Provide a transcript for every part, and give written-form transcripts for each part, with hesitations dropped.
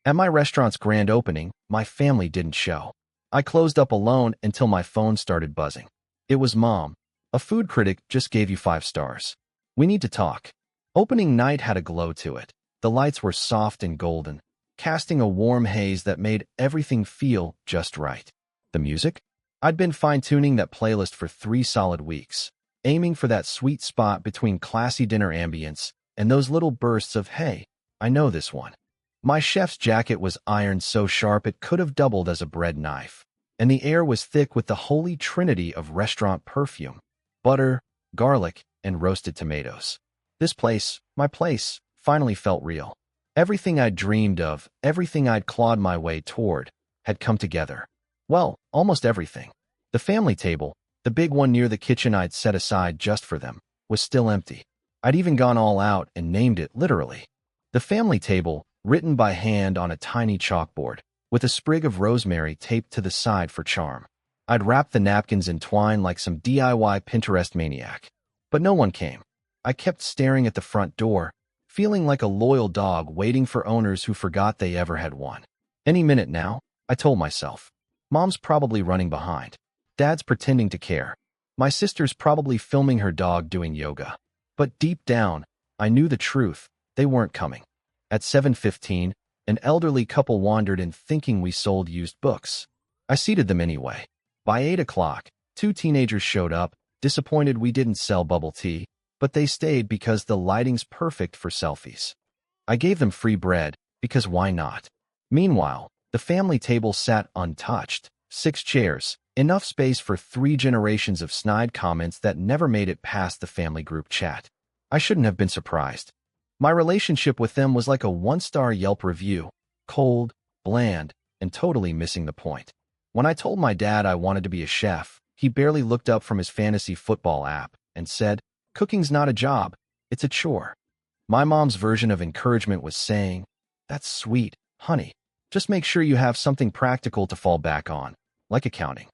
At my restaurant's grand opening, my family didn't show. I closed up alone until my phone started buzzing. It was Mom. A food critic just gave you 5 stars. We need to talk. Opening night had a glow to it. The lights were soft and golden, casting a warm haze that made everything feel just right. The music? I'd been fine-tuning that playlist for 3 solid weeks, aiming for that sweet spot between classy dinner ambience and those little bursts of, hey, I know this one. My chef's jacket was ironed so sharp it could have doubled as a bread knife, and the air was thick with the holy trinity of restaurant perfume: butter, garlic, and roasted tomatoes. This place, my place, finally felt real. Everything I'd dreamed of, everything I'd clawed my way toward, had come together. Well, almost everything. The family table, the big one near the kitchen I'd set aside just for them, was still empty. I'd even gone all out and named it literally. The family table, written by hand on a tiny chalkboard, with a sprig of rosemary taped to the side for charm. I'd wrapped the napkins in twine like some DIY Pinterest maniac. But no one came. I kept staring at the front door, feeling like a loyal dog waiting for owners who forgot they ever had one. Any minute now, I told myself. Mom's probably running behind. Dad's pretending to care. My sister's probably filming her dog doing yoga. But deep down, I knew the truth. They weren't coming. At 7:15, an elderly couple wandered in thinking we sold used books. I seated them anyway. By 8 o'clock, 2 teenagers showed up, disappointed we didn't sell bubble tea, but they stayed because the lighting's perfect for selfies. I gave them free bread, because why not? Meanwhile, the family table sat untouched. 6 chairs, enough space for 3 generations of snide comments that never made it past the family group chat. I shouldn't have been surprised. My relationship with them was like a 1-star Yelp review, cold, bland, and totally missing the point. When I told my dad I wanted to be a chef, he barely looked up from his fantasy football app and said, "Cooking's not a job, it's a chore." My mom's version of encouragement was saying, "That's sweet, honey. Just make sure you have something practical to fall back on, like accounting."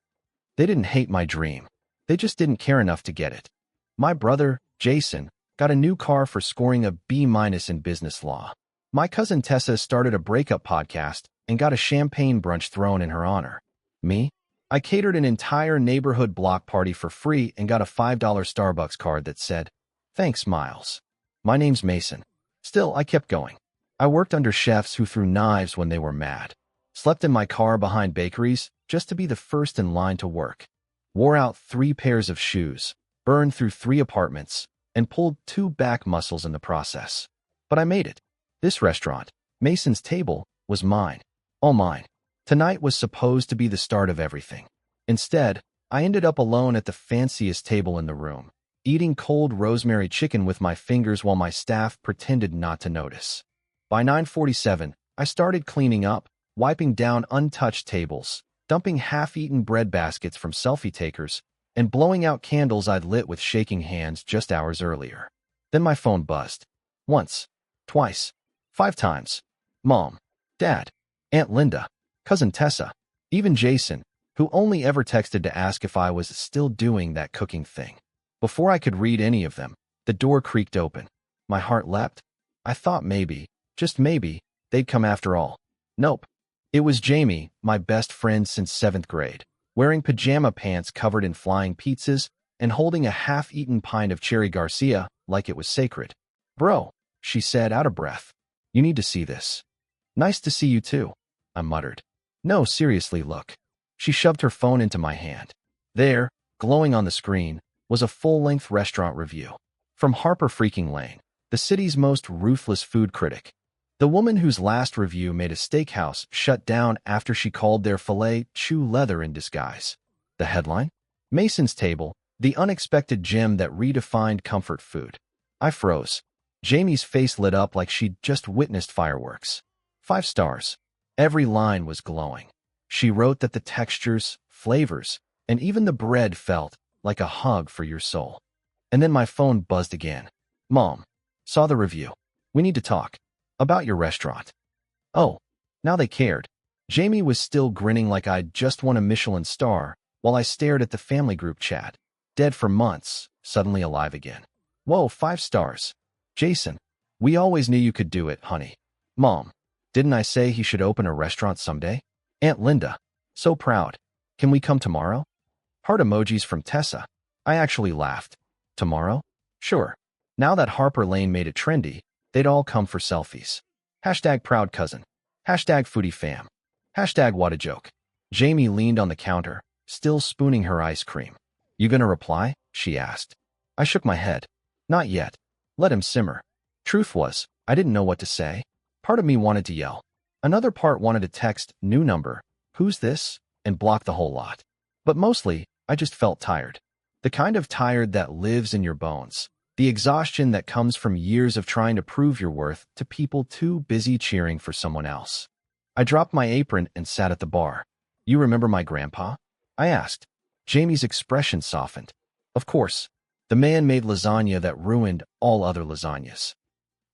They didn't hate my dream. They just didn't care enough to get it. My brother, Jason, got a new car for scoring a B- in business law. My cousin Tessa started a breakup podcast and got a champagne brunch thrown in her honor. Me? I catered an entire neighborhood block party for free and got a $5 Starbucks card that said, "Thanks, Miles." My name's Mason. Still, I kept going. I worked under chefs who threw knives when they were mad, slept in my car behind bakeries just to be the first in line to work, wore out 3 pairs of shoes, burned through 3 apartments, and pulled 2 back muscles in the process. But I made it. This restaurant, Mason's Table, was mine. All mine. Tonight was supposed to be the start of everything. Instead, I ended up alone at the fanciest table in the room, eating cold rosemary chicken with my fingers while my staff pretended not to notice. By 9:47, I started cleaning up, wiping down untouched tables, dumping half-eaten bread baskets from selfie takers, and blowing out candles I'd lit with shaking hands just hours earlier. Then my phone buzzed. Once, twice, 5 times. Mom, Dad, Aunt Linda, Cousin Tessa, even Jason, who only ever texted to ask if I was still doing that cooking thing. Before I could read any of them, the door creaked open. My heart leapt. I thought maybe, just maybe, they'd come after all. Nope. It was Jamie, my best friend since 7th grade, wearing pajama pants covered in flying pizzas and holding a half-eaten pint of Cherry Garcia like it was sacred. "Bro," she said, out of breath. "You need to see this." "Nice to see you too," I muttered. "No, seriously, look." She shoved her phone into my hand. There, glowing on the screen, was a full-length restaurant review. From Harper freaking Lane, the city's most ruthless food critic. The woman whose last review made a steakhouse shut down after she called their filet chew leather in disguise. The headline? Mason's Table, the unexpected gem that redefined comfort food. I froze. Jamie's face lit up like she'd just witnessed fireworks. 5 stars. Every line was glowing. She wrote that the textures, flavors, and even the bread felt like a hug for your soul. And then my phone buzzed again. "Mom, saw the review. We need to talk. About your restaurant." Oh, now they cared. Jamie was still grinning like I'd just won a Michelin star, while I stared at the family group chat. Dead for months, suddenly alive again. "Whoa, 5 stars. Jason, we always knew you could do it, honey." "Mom, Didn't I say he should open a restaurant someday? Aunt Linda. So proud. Can we come tomorrow? Heart emojis from Tessa. I actually laughed. Tomorrow? Sure. Now that Harper Lane made it trendy, they'd all come for selfies. Hashtag proud cousin. Hashtag foodie fam. Hashtag what a joke. Jamie leaned on the counter, still spooning her ice cream. You gonna reply? She asked. I shook my head. Not yet. Let him simmer. Truth was, I didn't know what to say. Part of me wanted to yell. Another part wanted to text, new number, who's this, and block the whole lot. But mostly, I just felt tired. The kind of tired that lives in your bones. The exhaustion that comes from years of trying to prove your worth to people too busy cheering for someone else. I dropped my apron and sat at the bar. You remember my grandpa? I asked. Jamie's expression softened. Of course. The man made lasagna that ruined all other lasagnas.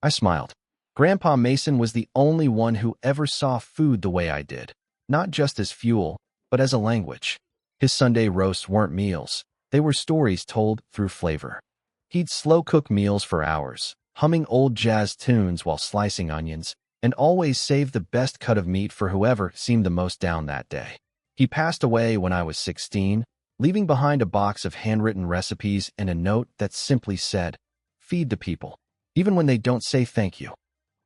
I smiled. Grandpa Mason was the only one who ever saw food the way I did. Not just as fuel, but as a language. His Sunday roasts weren't meals. They were stories told through flavor. He'd slow-cook meals for hours, humming old jazz tunes while slicing onions, and always save the best cut of meat for whoever seemed the most down that day. He passed away when I was 16, leaving behind a box of handwritten recipes and a note that simply said, feed the people, even when they don't say thank you.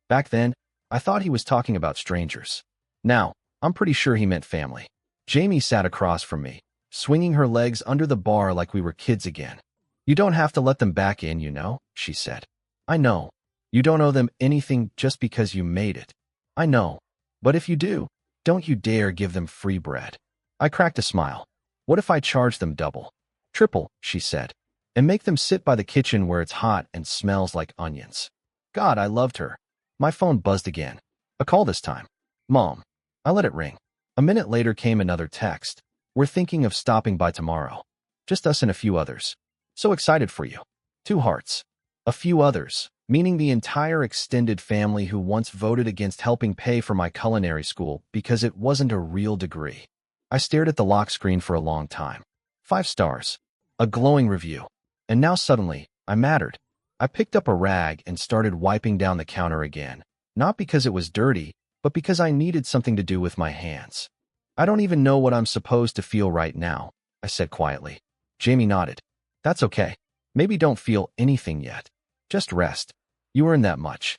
Back then, I thought he was talking about strangers. Now, I'm pretty sure he meant family. Jamie sat across from me, swinging her legs under the bar like we were kids again. You don't have to let them back in, you know, she said. I know. You don't owe them anything just because you made it. I know. But if you do, don't you dare give them free bread. I cracked a smile. What if I charge them double? Triple, she said, and make them sit by the kitchen where it's hot and smells like onions. God, I loved her. My phone buzzed again. A call this time. Mom. I let it ring. A minute later came another text. We're thinking of stopping by tomorrow. Just us and a few others. So excited for you. 2 hearts. A few others, meaning the entire extended family who once voted against helping pay for my culinary school because it wasn't a real degree. I stared at the lock screen for a long time. 5 stars. A glowing review. And now suddenly, I mattered. I picked up a rag and started wiping down the counter again. Not because it was dirty, but because I needed something to do with my hands. I don't even know what I'm supposed to feel right now, I said quietly. Jamie nodded. That's okay. Maybe don't feel anything yet. Just rest. You earn that much.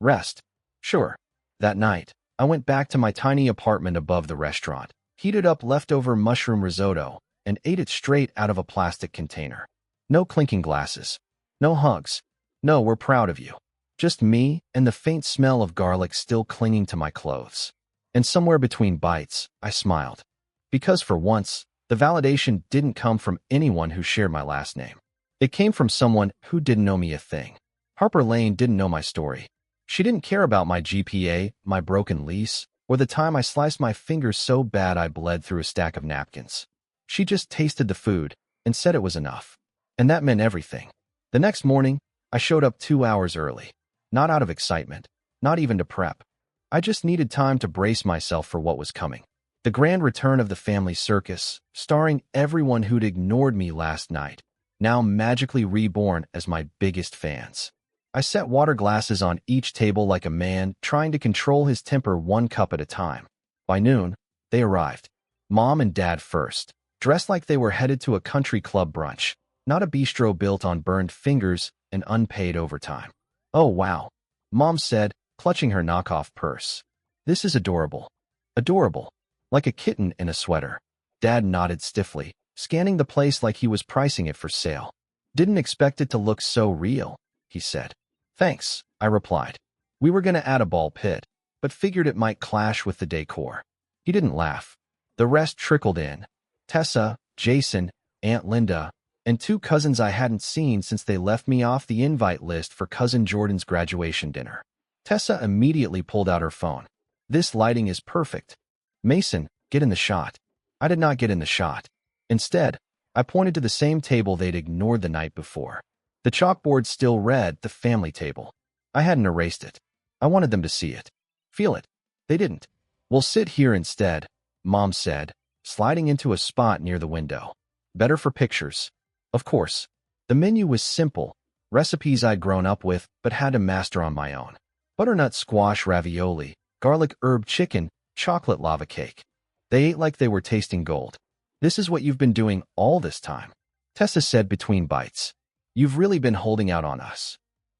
Rest. Sure. That night, I went back to my tiny apartment above the restaurant, heated up leftover mushroom risotto, and ate it straight out of a plastic container. No clinking glasses. No hugs. No, we're proud of you. Just me and the faint smell of garlic still clinging to my clothes. And somewhere between bites, I smiled. Because for once, the validation didn't come from anyone who shared my last name. It came from someone who didn't know me a thing. Harper Lane didn't know my story. She didn't care about my GPA, my broken lease, or the time I sliced my fingers so bad I bled through a stack of napkins. She just tasted the food and said it was enough. And that meant everything. The next morning, I showed up 2 hours early. Not out of excitement, not even to prep. I just needed time to brace myself for what was coming. The grand return of the family circus, starring everyone who'd ignored me last night, now magically reborn as my biggest fans. I set water glasses on each table like a man trying to control his temper 1 cup at a time. By noon, they arrived. Mom and Dad first, dressed like they were headed to a country club brunch, not a bistro built on burned fingers and unpaid overtime. Oh wow, Mom said, clutching her knockoff purse. This is adorable. Adorable. Like a kitten in a sweater. Dad nodded stiffly, scanning the place like he was pricing it for sale. Didn't expect it to look so real, he said. Thanks, I replied. We were going to add a ball pit, but figured it might clash with the decor. He didn't laugh. The rest trickled in. Tessa, Jason, Aunt Linda, and 2 cousins I hadn't seen since they left me off the invite list for Cousin Jordan's graduation dinner. Tessa immediately pulled out her phone. This lighting is perfect. Mason, get in the shot. I did not get in the shot. Instead, I pointed to the same table they'd ignored the night before. The chalkboard still read the family table. I hadn't erased it. I wanted them to see it. Feel it. They didn't. We'll sit here instead, Mom said, sliding into a spot near the window. Better for pictures. Of course. The menu was simple, recipes I'd grown up with but had to master on my own. Butternut squash ravioli, garlic herb chicken, chocolate lava cake. They ate like they were tasting gold. This is what you've been doing all this time, Tessa said between bites. You've really been holding out on us.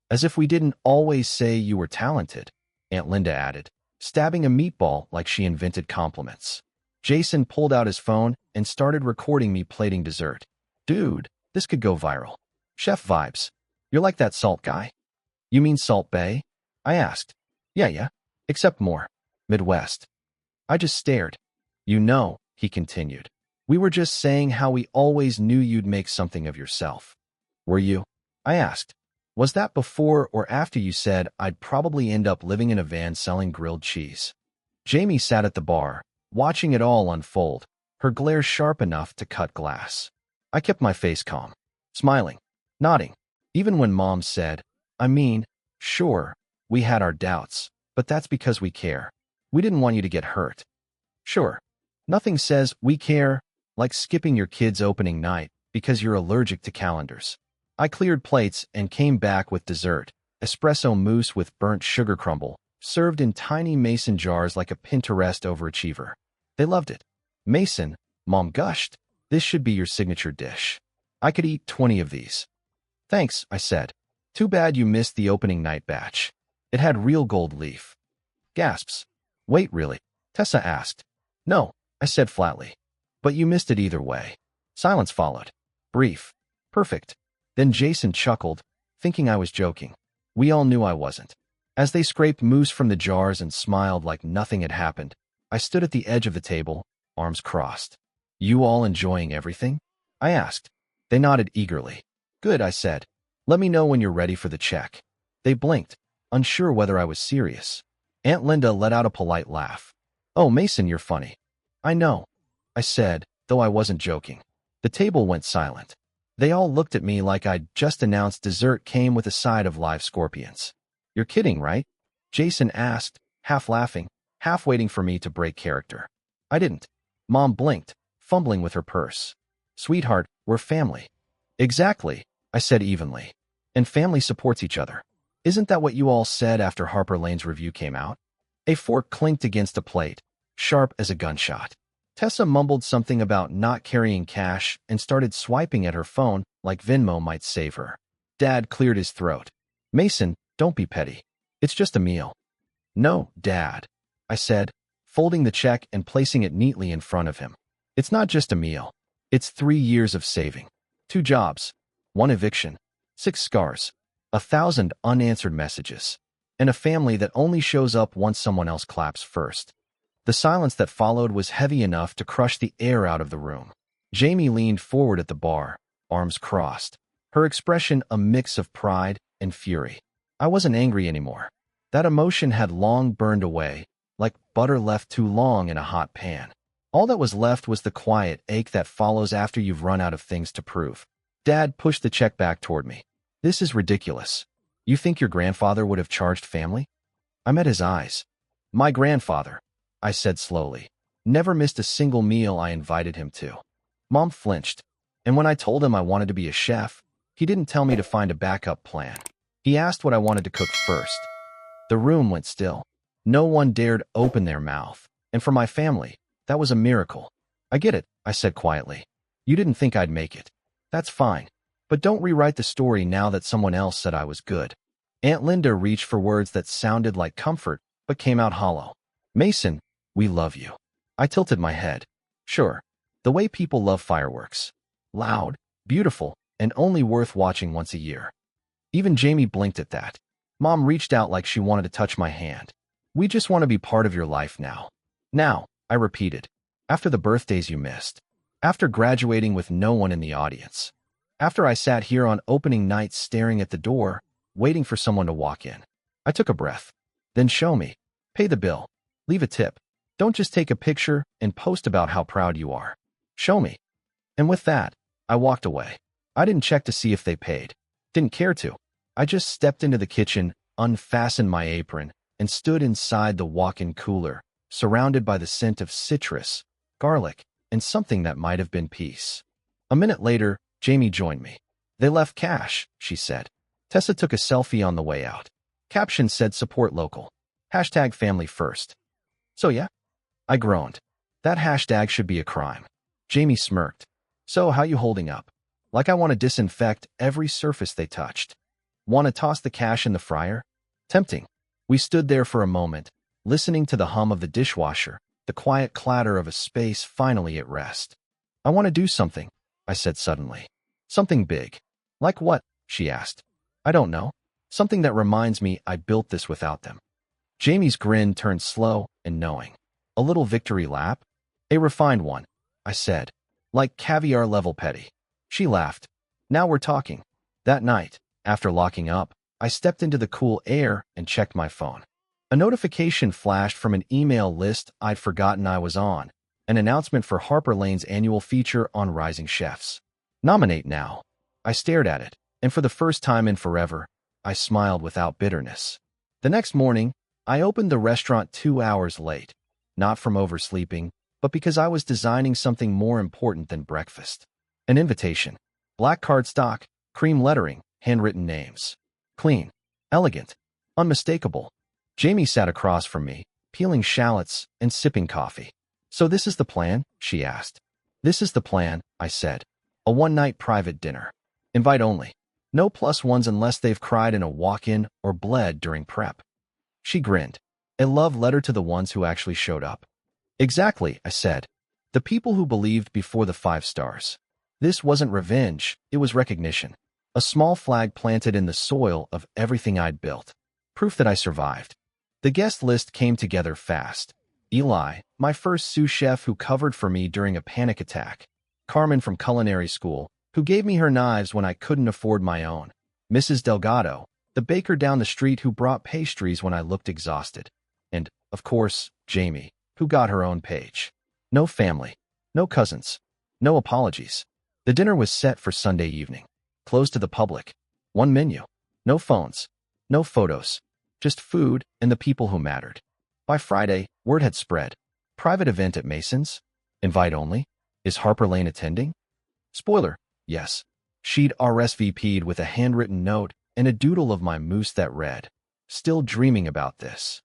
As if we didn't always say you were talented, Aunt Linda added, stabbing a meatball like she invented compliments. Jason pulled out his phone and started recording me plating dessert. Dude, this could go viral. Chef vibes. You're like that Salt guy? You mean Salt Bay? I asked. Yeah. Except more. Midwest. I just stared. You know, he continued. We were just saying how we always knew you'd make something of yourself. Were you? I asked. Was that before or after you said I'd probably end up living in a van selling grilled cheese? Jamie sat at the bar, watching it all unfold, her glare sharp enough to cut glass. I kept my face calm, smiling, nodding, even when Mom said, I mean, sure, we had our doubts, but that's because we care. We didn't want you to get hurt. Sure, nothing says we care like skipping your kid's opening night because you're allergic to calendars. I cleared plates and came back with dessert, espresso mousse with burnt sugar crumble, served in tiny mason jars like a Pinterest overachiever. They loved it. Mason, Mom gushed, this should be your signature dish. I could eat 20 of these. Thanks, I said. Too bad you missed the opening night batch. It had real gold leaf. Gasps. Wait, really? Tessa asked. No, I said flatly. But you missed it either way. Silence followed. Brief. Perfect. Then Jason chuckled, thinking I was joking. We all knew I wasn't. As they scraped mousse from the jars and smiled like nothing had happened, I stood at the edge of the table, arms crossed. You all enjoying everything? I asked. They nodded eagerly. Good, I said. Let me know when you're ready for the check. They blinked, unsure whether I was serious. Aunt Linda let out a polite laugh. Oh, Mason, you're funny. I know, I said, though I wasn't joking. The table went silent. They all looked at me like I'd just announced dessert came with a side of live scorpions. You're kidding, right? Jason asked, half laughing, half waiting for me to break character. I didn't. Mom blinked, fumbling with her purse. Sweetheart, we're family. Exactly, I said evenly. And family supports each other. Isn't that what you all said after Harper Lane's review came out? A fork clinked against a plate, sharp as a gunshot. Tessa mumbled something about not carrying cash and started swiping at her phone like Venmo might save her. Dad cleared his throat. Mason, don't be petty. It's just a meal. No, Dad, I said, folding the check and placing it neatly in front of him. It's not just a meal. It's 3 years of saving. 2 jobs. 1 eviction. 6 scars. 1,000 unanswered messages. And a family that only shows up once someone else claps first. The silence that followed was heavy enough to crush the air out of the room. Jamie leaned forward at the bar, arms crossed, her expression a mix of pride and fury. I wasn't angry anymore. That emotion had long burned away, like butter left too long in a hot pan. All that was left was the quiet ache that follows after you've run out of things to prove. Dad pushed the check back toward me. This is ridiculous. You think your grandfather would have charged family? I met his eyes. My grandfather, I said slowly, never missed a single meal I invited him to. Mom flinched, and when I told him I wanted to be a chef, he didn't tell me to find a backup plan. He asked what I wanted to cook first. The room went still. No one dared open their mouth, and for my family, that was a miracle. I get it, I said quietly. You didn't think I'd make it. That's fine, but don't rewrite the story now that someone else said I was good. Aunt Linda reached for words that sounded like comfort, but came out hollow. Mason, we love you. I tilted my head. Sure, the way people love fireworks. Loud, beautiful, and only worth watching once a year. Even Jamie blinked at that. Mom reached out like she wanted to touch my hand. We just want to be part of your life now. Now, I repeated. After the birthdays you missed. After graduating with no one in the audience. After I sat here on opening night staring at the door, waiting for someone to walk in. I took a breath. Then show me. Pay the bill. Leave a tip. Don't just take a picture and post about how proud you are. Show me. And with that, I walked away. I didn't check to see if they paid. Didn't care to. I just stepped into the kitchen, unfastened my apron, and stood inside the walk-in cooler, surrounded by the scent of citrus, garlic, and something that might have been peace. A minute later, Jamie joined me. They left cash, she said. Tessa took a selfie on the way out. Caption said support local. Hashtag family first. So yeah? I groaned. That hashtag should be a crime. Jamie smirked. So how you holding up? Like I want to disinfect every surface they touched. Want to toss the cash in the fryer? Tempting. We stood there for a moment, listening to the hum of the dishwasher, the quiet clatter of a space finally at rest. I want to do something, I said suddenly. Something big. Like what? She asked. I don't know. Something that reminds me I built this without them. Jamie's grin turned slow and knowing. A little victory lap? A refined one, I said. Like caviar-level petty. She laughed. Now we're talking. That night, after locking up, I stepped into the cool air and checked my phone. A notification flashed from an email list I'd forgotten I was on, an announcement for Harper Lane's annual feature on rising chefs. Nominate now. I stared at it, and for the first time in forever, I smiled without bitterness. The next morning, I opened the restaurant 2 hours late, not from oversleeping, but because I was designing something more important than breakfast. An invitation. Black cardstock, cream lettering, handwritten names. Clean, elegant, unmistakable. Jamie sat across from me, peeling shallots and sipping coffee. So this is the plan? She asked. This is the plan, I said. A one-night private dinner. Invite only. No plus ones unless they've cried in a walk-in or bled during prep. She grinned. A love letter to the ones who actually showed up. Exactly, I said. The people who believed before the 5 stars. This wasn't revenge, it was recognition. A small flag planted in the soil of everything I'd built. Proof that I survived. The guest list came together fast. Eli, my first sous chef who covered for me during a panic attack. Carmen from culinary school, who gave me her knives when I couldn't afford my own. Mrs. Delgado, the baker down the street who brought pastries when I looked exhausted. And, of course, Jamie, who got her own page. No family. No cousins. No apologies. The dinner was set for Sunday evening. Closed to the public. One menu. No phones. No photos. Just food and the people who mattered. By Friday, word had spread. Private event at Mason's? Invite only? Is Harper Lane attending? Spoiler, yes. She'd RSVP'd with a handwritten note and a doodle of my moose that read, "Still dreaming about this."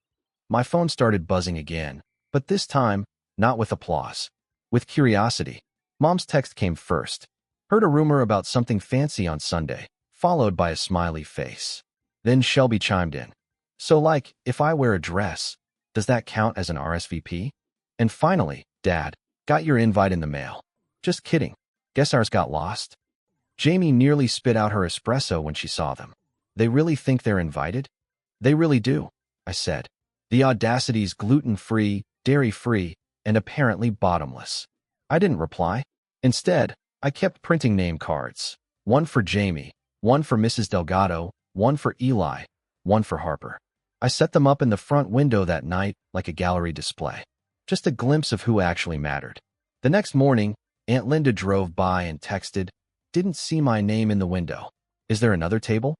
My phone started buzzing again, but this time, not with applause. With curiosity. Mom's text came first. Heard a rumor about something fancy on Sunday, followed by a smiley face. Then Shelby chimed in. So like, if I wear a dress, does that count as an RSVP? And finally, Dad, got your invite in the mail. Just kidding. Guess ours got lost? Jamie nearly spit out her espresso when she saw them. They really think they're invited? They really do, I said. The audacity's gluten-free, dairy-free, and apparently bottomless. I didn't reply. Instead, I kept printing name cards. One for Jamie, one for Mrs. Delgado, one for Eli, one for Harper. I set them up in the front window that night like a gallery display. Just a glimpse of who actually mattered. The next morning, Aunt Linda drove by and texted, "Didn't see my name in the window. Is there another table?"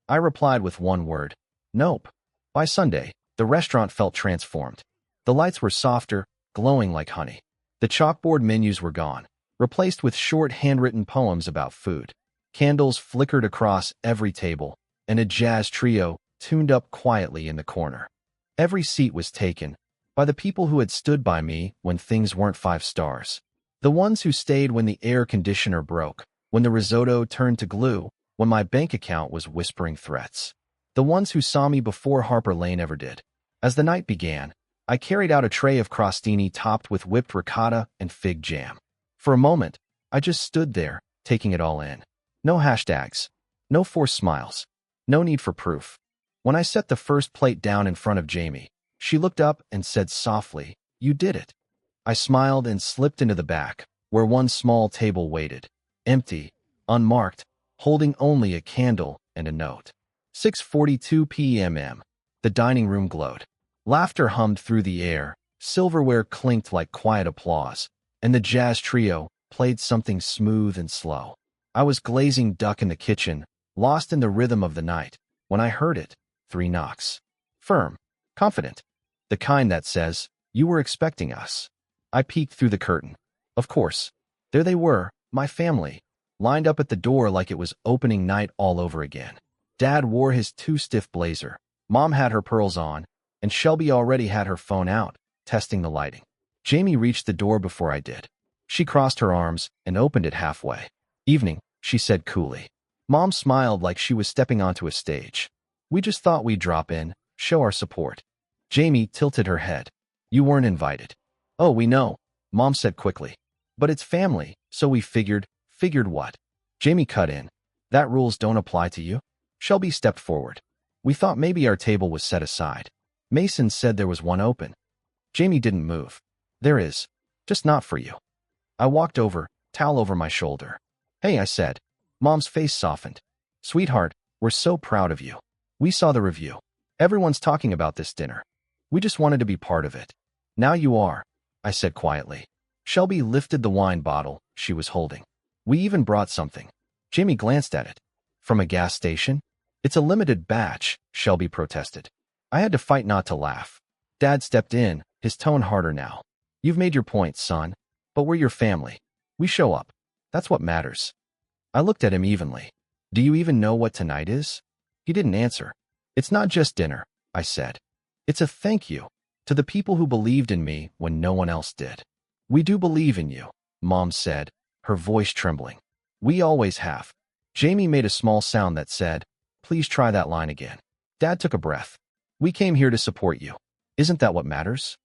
I replied with one word, "Nope." By Sunday, the restaurant felt transformed. The lights were softer, glowing like honey. The chalkboard menus were gone, replaced with short handwritten poems about food. Candles flickered across every table, and a jazz trio tuned up quietly in the corner. Every seat was taken by the people who had stood by me when things weren't 5 stars. The ones who stayed when the air conditioner broke, when the risotto turned to glue, when my bank account was whispering threats. The ones who saw me before Harper Lane ever did. As the night began, I carried out a tray of crostini topped with whipped ricotta and fig jam. For a moment, I just stood there, taking it all in. No hashtags. No forced smiles. No need for proof. When I set the first plate down in front of Jamie, she looked up and said softly, "You did it." I smiled and slipped into the back, where one small table waited. Empty, unmarked, holding only a candle and a note. 6:42 p.m. The dining room glowed. Laughter hummed through the air, silverware clinked like quiet applause, and the jazz trio played something smooth and slow. I was glazing duck in the kitchen, lost in the rhythm of the night, when I heard it. 3 knocks. Firm, confident. The kind that says, "You were expecting us." I peeked through the curtain. Of course. There they were, my family, lined up at the door like it was opening night all over again. Dad wore his too-stiff blazer. Mom had her pearls on, and Shelby already had her phone out, testing the lighting. Jamie reached the door before I did. She crossed her arms and opened it halfway. "Evening," she said coolly. Mom smiled like she was stepping onto a stage. "We just thought we'd drop in, show our support." Jamie tilted her head. "You weren't invited." "Oh, we know," Mom said quickly. "But it's family, so we figured." "Figured what?" Jamie cut in. "That rules don't apply to you?" Shelby stepped forward. "We thought maybe our table was set aside. Mason said there was one open." Jamie didn't move. "There is. Just not for you." I walked over, towel over my shoulder. "Hey," I said. Mom's face softened. "Sweetheart, we're so proud of you. We saw the review. Everyone's talking about this dinner. We just wanted to be part of it. Now you are," I said quietly. Shelby lifted the wine bottle she was holding. "We even brought something." Jamie glanced at it. "From a gas station?" "It's a limited batch," Shelby protested. I had to fight not to laugh. Dad stepped in, his tone harder now. "You've made your point, son. But we're your family. We show up. That's what matters." I looked at him evenly. "Do you even know what tonight is?" He didn't answer. "It's not just dinner," I said. "It's a thank you to the people who believed in me when no one else did." "We do believe in you," Mom said, her voice trembling. "We always have." Jamie made a small sound that said, "Please try that line again." Dad took a breath. "We came here to support you. Isn't that what matters?"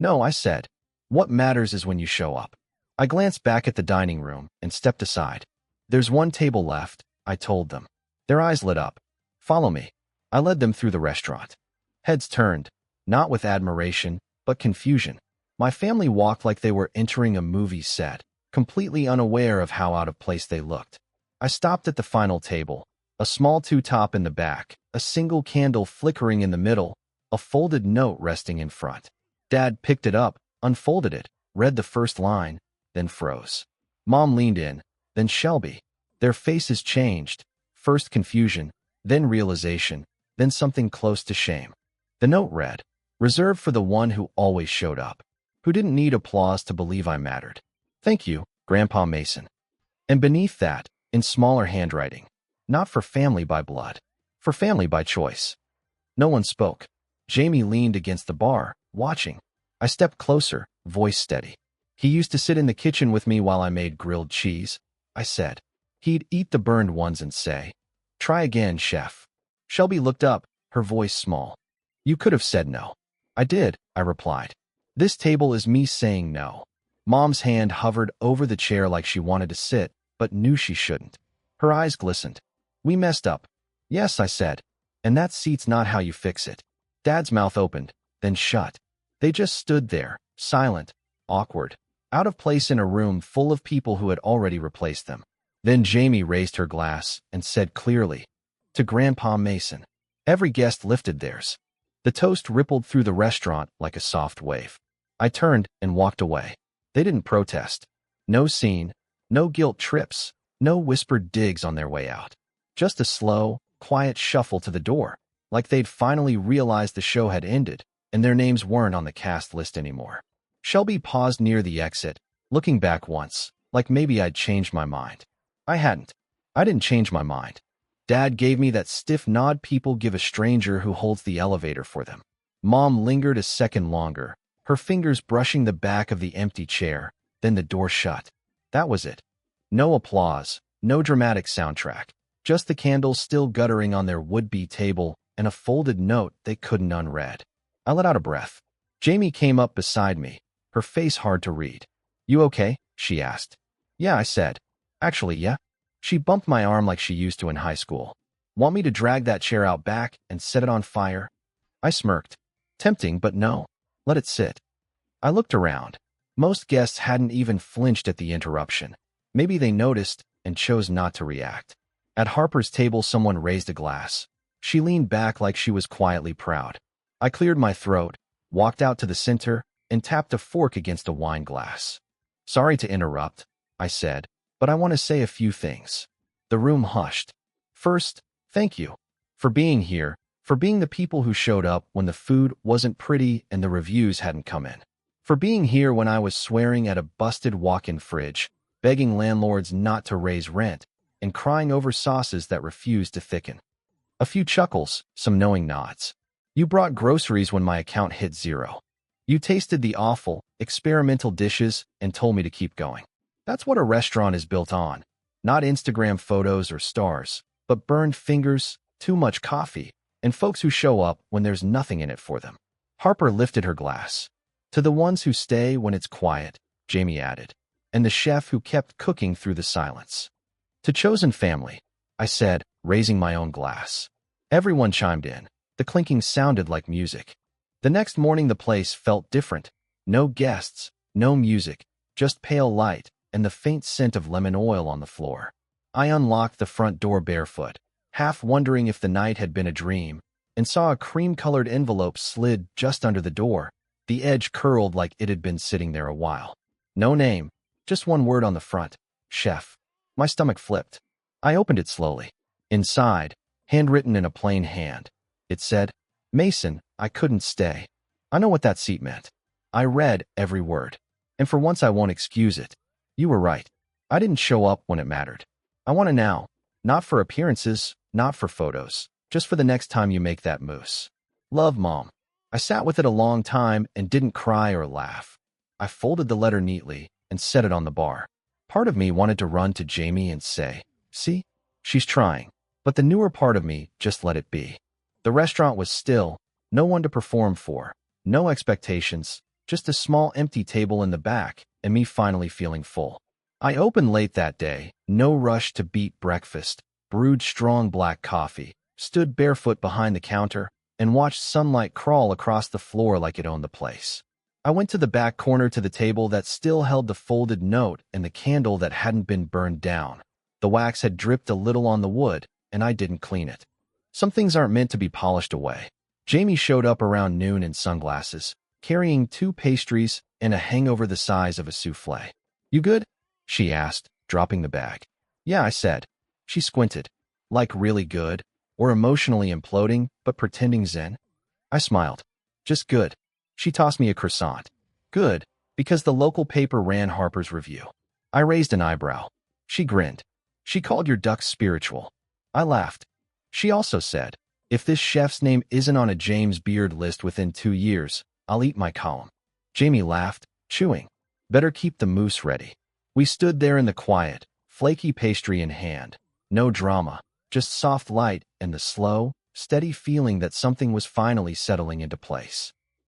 "No," I said. "What matters is when you show up." I glanced back at the dining room and stepped aside. "There's one table left," I told them. Their eyes lit up. "Follow me." I led them through the restaurant. Heads turned, not with admiration, but confusion. My family walked like they were entering a movie set, completely unaware of how out of place they looked. I stopped at the final table, a small two-top in the back, a single candle flickering in the middle, a folded note resting in front. Dad picked it up, unfolded it, read the first line, then froze. Mom leaned in, then Shelby. Their faces changed, first confusion, then realization, then something close to shame. The note read, "Reserved for the one who always showed up, who didn't need applause to believe I mattered. Thank you, Grandpa Mason." And beneath that, in smaller handwriting, "Not for family by blood, for family by choice." No one spoke. Jamie leaned against the bar, watching. I stepped closer, voice steady. "He used to sit in the kitchen with me while I made grilled cheese," I said. "He'd eat the burned ones and say, 'Try again, chef.'" Shelby looked up, her voice small. "You could have said no." "I did," I replied. "This table is me saying no." Mom's hand hovered over the chair like she wanted to sit, but knew she shouldn't. Her eyes glistened. "We messed up." "Yes," I said. "And that seat's not how you fix it." Dad's mouth opened, then shut. They just stood there, silent, awkward, out of place in a room full of people who had already replaced them. Then Jamie raised her glass and said clearly, "To Grandpa Mason." Every guest lifted theirs. The toast rippled through the restaurant like a soft wave. I turned and walked away. They didn't protest. No scene, no guilt trips, no whispered digs on their way out. Just a slow, quiet shuffle to the door, like they'd finally realized the show had ended and their names weren't on the cast list anymore. Shelby paused near the exit, looking back once, like maybe I'd changed my mind. I hadn't. I didn't change my mind. Dad gave me that stiff nod people give a stranger who holds the elevator for them. Mom lingered a second longer, her fingers brushing the back of the empty chair, then the door shut. That was it. No applause, no dramatic soundtrack, just the candles still guttering on their would-be table and a folded note they couldn't unread. I let out a breath. Jamie came up beside me, her face hard to read. "You okay?" she asked. "Yeah," I said. "Actually, yeah." She bumped my arm like she used to in high school. "Want me to drag that chair out back and set it on fire?" I smirked. Tempting, but no. Let it sit. I looked around. Most guests hadn't even flinched at the interruption. Maybe they noticed and chose not to react. At Harper's table, someone raised a glass. She leaned back like she was quietly proud. I cleared my throat, walked out to the center, and tapped a fork against a wine glass. "Sorry to interrupt," I said, "but I want to say a few things." The room hushed. "First, thank you for being here, for being the people who showed up when the food wasn't pretty and the reviews hadn't come in. For being here when I was swearing at a busted walk-in fridge, begging landlords not to raise rent, and crying over sauces that refused to thicken." A few chuckles, some knowing nods. You brought groceries when my account hit zero. You tasted the awful, experimental dishes and told me to keep going. That's what a restaurant is built on. Not Instagram photos or stars, but burned fingers, too much coffee, and folks who show up when there's nothing in it for them. Harper lifted her glass. To the ones who stay when it's quiet, Jamie added, and the chef who kept cooking through the silence. To chosen family, I said, raising my own glass. Everyone chimed in. The clinking sounded like music. The next morning the place felt different. No guests, no music, just pale light and the faint scent of lemon oil on the floor. I unlocked the front door barefoot, half wondering if the night had been a dream, and saw a cream-colored envelope slid just under the door, the edge curled like it had been sitting there a while. No name, just one word on the front, Chef. My stomach flipped. I opened it slowly. Inside, handwritten in a plain hand, it said, Mason, I couldn't stay. I know what that seat meant. I read every word. And for once I won't excuse it. You were right. I didn't show up when it mattered. I want to now. Not for appearances, not for photos. Just for the next time you make that moose. Love, Mom. I sat with it a long time and didn't cry or laugh. I folded the letter neatly and set it on the bar. Part of me wanted to run to Jamie and say, see? She's trying. But the newer part of me just let it be. The restaurant was still, no one to perform for, no expectations, just a small empty table in the back, and me finally feeling full. I opened late that day, no rush to beat breakfast, brewed strong black coffee, stood barefoot behind the counter, and watched sunlight crawl across the floor like it owned the place. I went to the back corner to the table that still held the folded note and the candle that hadn't been burned down. The wax had dripped a little on the wood, and I didn't clean it. Some things aren't meant to be polished away. Jamie showed up around noon in sunglasses, carrying 2 pastries and a hangover the size of a souffle. You good? She asked, dropping the bag. Yeah, I said. She squinted. Like really good? Or emotionally imploding, but pretending zen? I smiled. Just good. She tossed me a croissant. Good, because the local paper ran Harper's review. I raised an eyebrow. She grinned. She called your ducks spiritual. I laughed. She also said, if this chef's name isn't on a James Beard list within 2 years, I'll eat my column. Jamie laughed, chewing. Better keep the mousse ready. We stood there in the quiet, flaky pastry in hand. No drama, just soft light and the slow, steady feeling that something was finally settling into place.